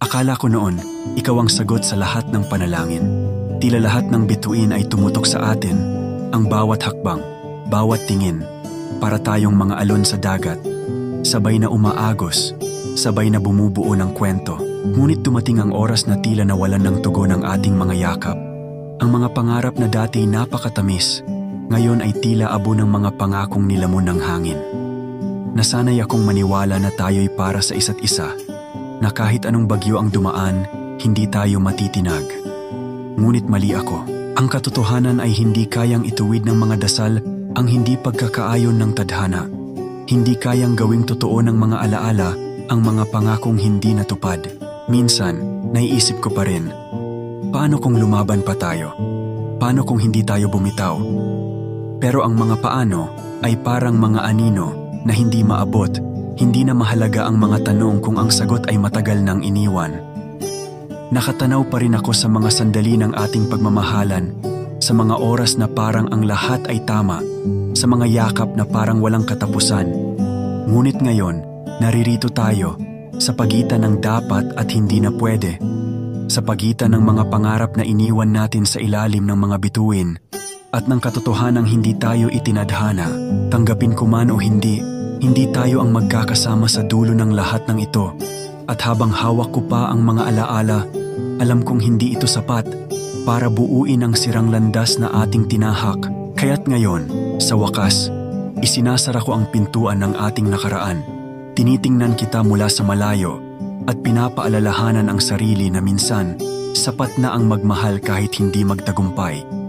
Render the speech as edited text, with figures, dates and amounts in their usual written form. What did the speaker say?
Akala ko noon, ikaw ang sagot sa lahat ng panalangin. Tila lahat ng bituin ay tumutok sa atin, ang bawat hakbang, bawat tingin, para tayong mga alon sa dagat. Sabay na umaagos, sabay na bumubuo ng kwento. Ngunit dumating ang oras na tila nawalan ng tugon ang ating mga yakap. Ang mga pangarap na dati napakatamis, ngayon ay tila abo ng mga pangakong nilamon ng hangin. Nasanay akong maniwala na tayo'y para sa isa't isa, na kahit anong bagyo ang dumaan, hindi tayo matitinag. Ngunit mali ako. Ang katotohanan ay hindi kayang ituwid ng mga dasal ang hindi pagkakaayon ng tadhana. Hindi kayang gawing totoo ng mga alaala ang mga pangakong hindi natupad. Minsan, naiisip ko pa rin, paano kung lumaban pa tayo? Paano kung hindi tayo bumitaw? Pero ang mga paano ay parang mga anino na hindi maabot. Hindi na mahalaga ang mga tanong kung ang sagot ay matagal nang iniwan. Nakatanaw pa rin ako sa mga sandali ng ating pagmamahalan, sa mga oras na parang ang lahat ay tama, sa mga yakap na parang walang katapusan. Ngunit ngayon, naririto tayo, sa pagitan ng dapat at hindi na pwede, sa pagitan ng mga pangarap na iniwan natin sa ilalim ng mga bituin, at ng katotohanang hindi tayo itinadhana. Tanggapin ko man o hindi, hindi tayo ang magkakasama sa dulo ng lahat ng ito. At habang hawak ko pa ang mga alaala, alam kong hindi ito sapat para buuin ang sirang landas na ating tinahak. Kaya't ngayon, sa wakas, isinasara ko ang pintuan ng ating nakaraan. Tinitingnan kita mula sa malayo at pinapaalalahanan ang sarili na minsan, sapat na ang magmahal kahit hindi magtagumpay.